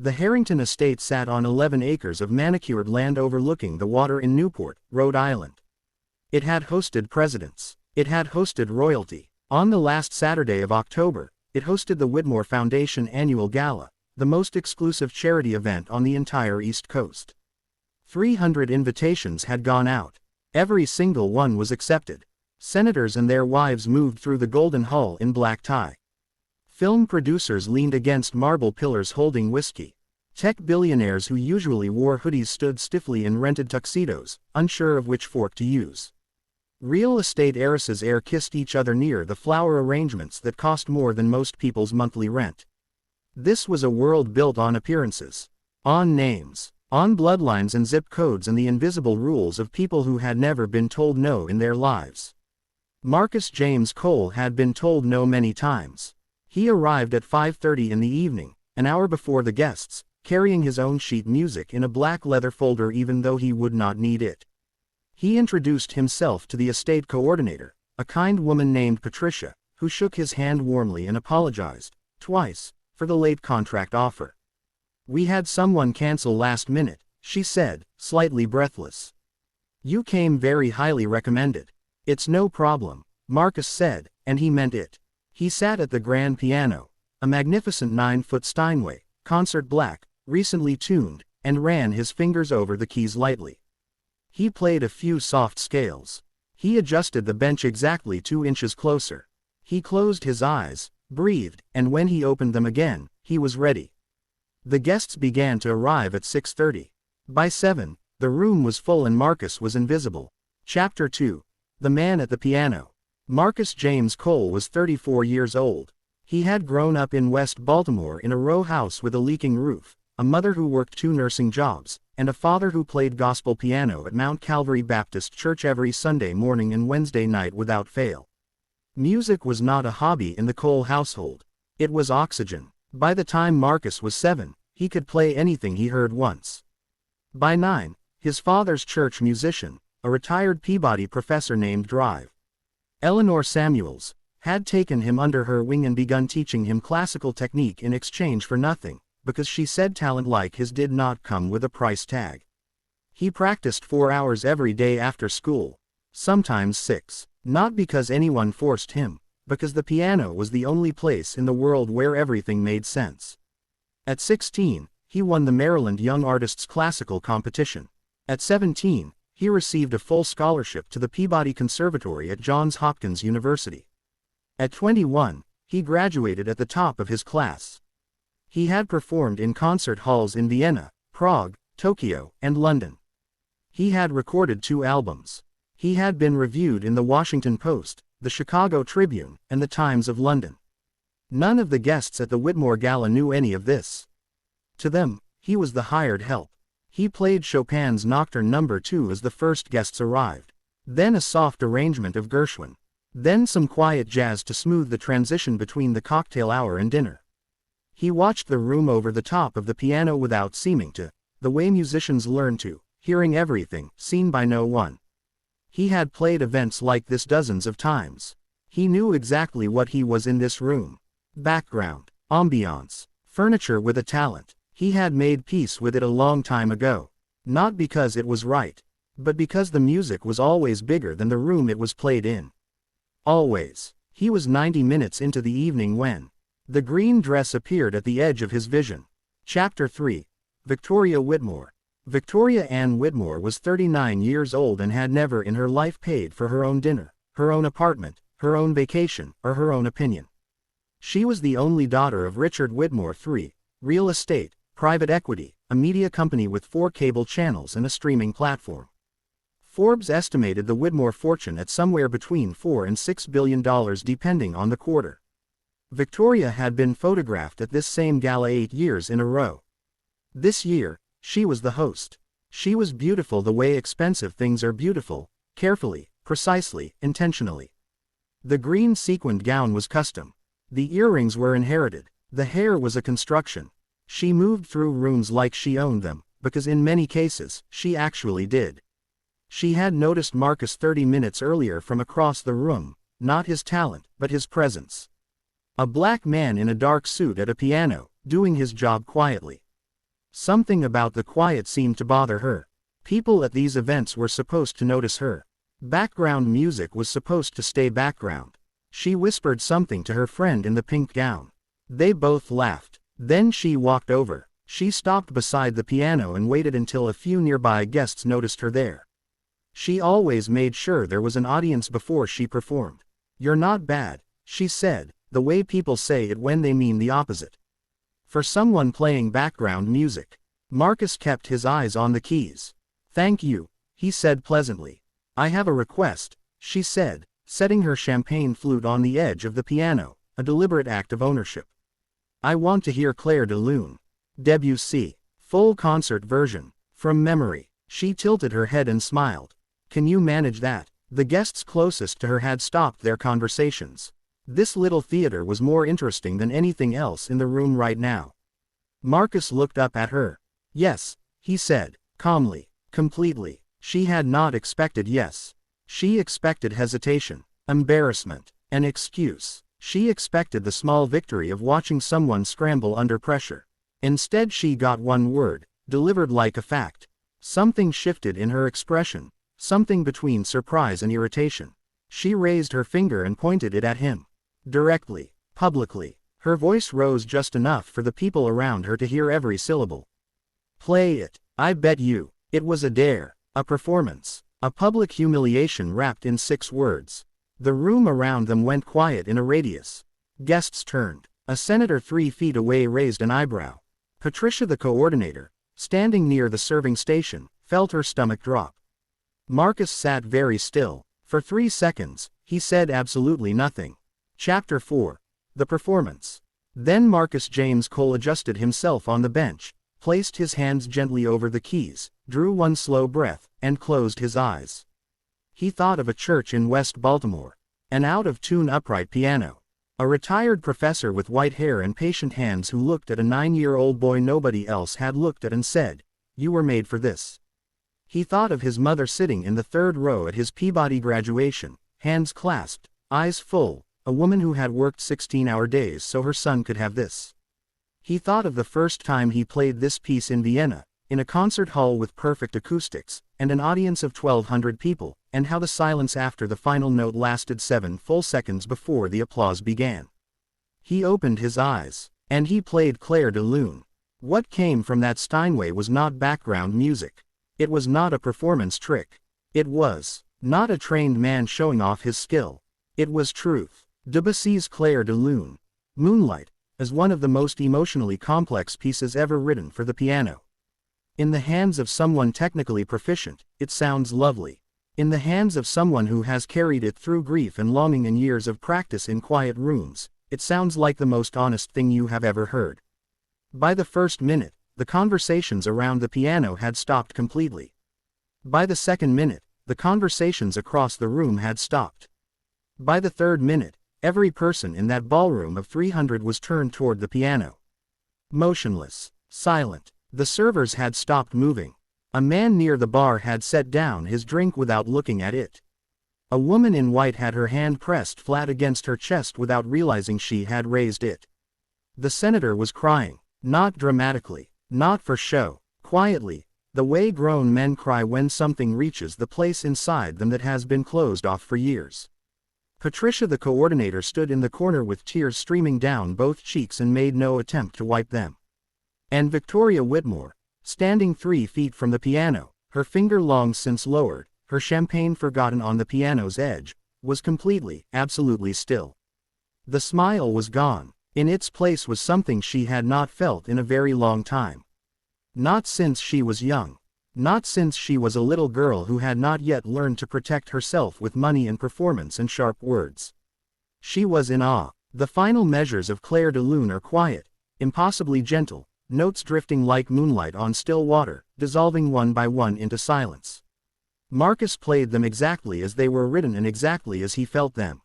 The Harrington estate sat on 11 acres of manicured land overlooking the water in Newport, Rhode Island. It had hosted presidents. It had hosted royalty. On the last Saturday of October, it hosted the Whitmore Foundation Annual Gala, the most exclusive charity event on the entire East Coast. 300 invitations had gone out. Every single one was accepted. Senators and their wives moved through the Golden Hall in black tie. Film producers leaned against marble pillars holding whiskey. Tech billionaires who usually wore hoodies stood stiffly in rented tuxedos, unsure of which fork to use. Real estate heiresses air-kissed each other near the flower arrangements that cost more than most people's monthly rent. This was a world built on appearances. On names. On bloodlines and zip codes and the invisible rules of people who had never been told no in their lives. Marcus James Cole had been told no many times. He arrived at 5:30 in the evening, an hour before the guests, carrying his own sheet music in a black leather folder even though he would not need it. He introduced himself to the estate coordinator, a kind woman named Patricia, who shook his hand warmly and apologized, twice, for the late contract offer. "We had someone cancel last minute," she said, slightly breathless. "You came very highly recommended." "It's no problem," Marcus said, and he meant it. He sat at the grand piano, a magnificent 9-foot Steinway, concert black, recently tuned, and ran his fingers over the keys lightly. He played a few soft scales. He adjusted the bench exactly 2 inches closer. He closed his eyes, breathed, and when he opened them again, he was ready. The guests began to arrive at 6:30. By 7, the room was full and Marcus was invisible. Chapter 2. The Man at the Piano. Marcus James Cole was 34 years old. He had grown up in West Baltimore in a row house with a leaking roof, a mother who worked 2 nursing jobs, and a father who played gospel piano at Mount Calvary Baptist Church every Sunday morning and Wednesday night without fail. Music was not a hobby in the Cole household. It was oxygen. By the time Marcus was 7, he could play anything he heard once. By 9, his father's church musician, a retired Peabody professor named Drive. Eleanor Samuels, had taken him under her wing and begun teaching him classical technique in exchange for nothing, because she said talent like his did not come with a price tag. He practiced 4 hours every day after school, sometimes 6, not because anyone forced him, because the piano was the only place in the world where everything made sense. At 16, he won the Maryland Young Artists Classical Competition. At 17, he received a full scholarship to the Peabody Conservatory at Johns Hopkins University. At 21, he graduated at the top of his class. He had performed in concert halls in Vienna, Prague, Tokyo, and London. He had recorded 2 albums. He had been reviewed in the Washington Post, the Chicago Tribune, and the Times of London. None of the guests at the Whitmore Gala knew any of this. To them, he was the hired help. He played Chopin's Nocturne No. 2 as the first guests arrived, then a soft arrangement of Gershwin, then some quiet jazz to smooth the transition between the cocktail hour and dinner. He watched the room over the top of the piano without seeming to, the way musicians learn to, hearing everything, seen by no one. He had played events like this dozens of times. He knew exactly what he was in this room. Background, ambiance, furniture with a talent. He had made peace with it a long time ago. Not because it was right, but because the music was always bigger than the room it was played in. Always. He was 90 minutes into the evening when the green dress appeared at the edge of his vision. Chapter 3. Victoria Whitmore. Victoria Ann Whitmore was 39 years old and had never in her life paid for her own dinner, her own apartment, her own vacation, or her own opinion. She was the only daughter of Richard Whitmore III, real estate, private equity, a media company with 4 cable channels and a streaming platform. Forbes estimated the Whitmore fortune at somewhere between $4 and $6 billion depending on the quarter. Victoria had been photographed at this same gala 8 years in a row. This year, she was the host. She was beautiful the way expensive things are beautiful, carefully, precisely, intentionally. The green sequined gown was custom. The earrings were inherited. The hair was a construction. She moved through rooms like she owned them, because in many cases, she actually did. She had noticed Marcus 30 minutes earlier from across the room, not his talent, but his presence. A black man in a dark suit at a piano, doing his job quietly. Something about the quiet seemed to bother her. People at these events were supposed to notice her. Background music was supposed to stay background. She whispered something to her friend in the pink gown. They both laughed. Then she walked over. She stopped beside the piano and waited until a few nearby guests noticed her there. She always made sure there was an audience before she performed. "You're not bad," she said, the way people say it when they mean the opposite. For someone playing background music, Marcus kept his eyes on the keys. "Thank you," he said pleasantly. "I have a request," she said, setting her champagne flute on the edge of the piano, a deliberate act of ownership. "I want to hear Clair de Lune. Debussy. Full concert version. From memory." She tilted her head and smiled. "Can you manage that?" The guests closest to her had stopped their conversations. This little theater was more interesting than anything else in the room right now. Marcus looked up at her. "Yes," he said, calmly, completely. She had not expected yes. She expected hesitation, embarrassment, an excuse. She expected the small victory of watching someone scramble under pressure. Instead she got one word, delivered like a fact. Something shifted in her expression, something between surprise and irritation. She raised her finger and pointed it at him. Directly, publicly. Her voice rose just enough for the people around her to hear every syllable. "Play it. I bet you." It was a dare, a performance, a public humiliation wrapped in 6 words. The room around them went quiet in a radius. Guests turned. A senator 3 feet away raised an eyebrow. Patricia, the coordinator, standing near the serving station, felt her stomach drop. Marcus sat very still. For 3 seconds, he said absolutely nothing. Chapter 4. The Performance. Then Marcus James Cole adjusted himself on the bench, placed his hands gently over the keys, drew one slow breath, and closed his eyes. He thought of a church in West Baltimore. An out-of-tune upright piano. A retired professor with white hair and patient hands who looked at a 9-year-old boy nobody else had looked at and said, "You were made for this." He thought of his mother sitting in the 3rd row at his Peabody graduation, hands clasped, eyes full, a woman who had worked 16-hour days so her son could have this. He thought of the first time he played this piece in Vienna, in a concert hall with perfect acoustics, and an audience of 1,200 people, and how the silence after the final note lasted 7 full seconds before the applause began. He opened his eyes, and he played Clair de Lune. What came from that Steinway was not background music. It was not a performance trick. It was not a trained man showing off his skill. It was truth. Debussy's Clair de Lune, Moonlight, is one of the most emotionally complex pieces ever written for the piano. In the hands of someone technically proficient, it sounds lovely. In the hands of someone who has carried it through grief and longing and years of practice in quiet rooms, it sounds like the most honest thing you have ever heard. By the first minute, the conversations around the piano had stopped completely. By the second minute, the conversations across the room had stopped. By the third minute, every person in that ballroom of 300 was turned toward the piano. Motionless, silent. The servers had stopped moving. A man near the bar had set down his drink without looking at it. A woman in white had her hand pressed flat against her chest without realizing she had raised it. The senator was crying, not dramatically, not for show, quietly, the way grown men cry when something reaches the place inside them that has been closed off for years. Patricia, the coordinator, stood in the corner with tears streaming down both cheeks and made no attempt to wipe them. And Victoria Whitmore, standing 3 feet from the piano, her finger long since lowered, her champagne forgotten on the piano's edge, was completely, absolutely still. The smile was gone. In its place was something she had not felt in a very long time. Not since she was young. Not since she was a little girl who had not yet learned to protect herself with money and performance and sharp words. She was in awe. The final measures of Clair de Lune are quiet, impossibly gentle, notes drifting like moonlight on still water, dissolving one by one into silence. Marcus played them exactly as they were written and exactly as he felt them.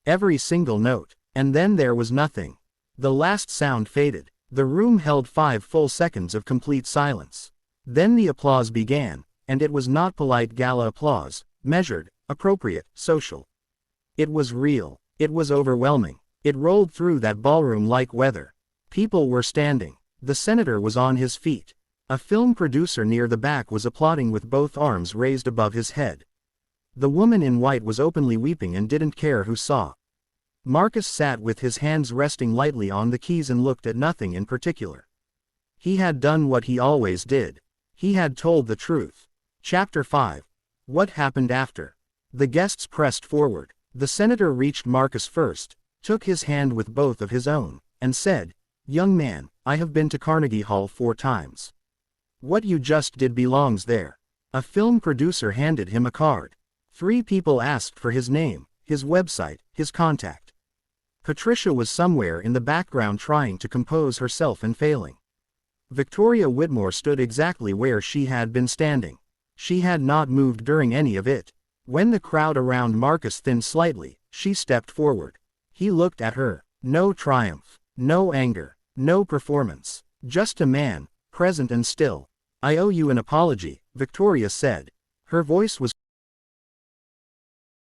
Every single note. And then there was nothing. The last sound faded. The room held 5 full seconds of complete silence. Then the applause began, and it was not polite gala applause, measured, appropriate, social. It was real. It was overwhelming. It rolled through that ballroom like weather. People were standing. The senator was on his feet. A film producer near the back was applauding with both arms raised above his head. The woman in white was openly weeping and didn't care who saw. Marcus sat with his hands resting lightly on the keys and looked at nothing in particular. He had done what he always did. He had told the truth. Chapter 5. What happened after? The guests pressed forward. The senator reached Marcus first, took his hand with both of his own, and said, "Young man, I have been to Carnegie Hall 4 times. What you just did belongs there." A film producer handed him a card. 3 people asked for his name, his website, his contact. Patricia was somewhere in the background trying to compose herself and failing. Victoria Whitmore stood exactly where she had been standing. She had not moved during any of it. When the crowd around Marcus thinned slightly, she stepped forward. He looked at her. No triumph, no anger, no performance. Just a man, present and still. "I owe you an apology," Victoria said. Her voice was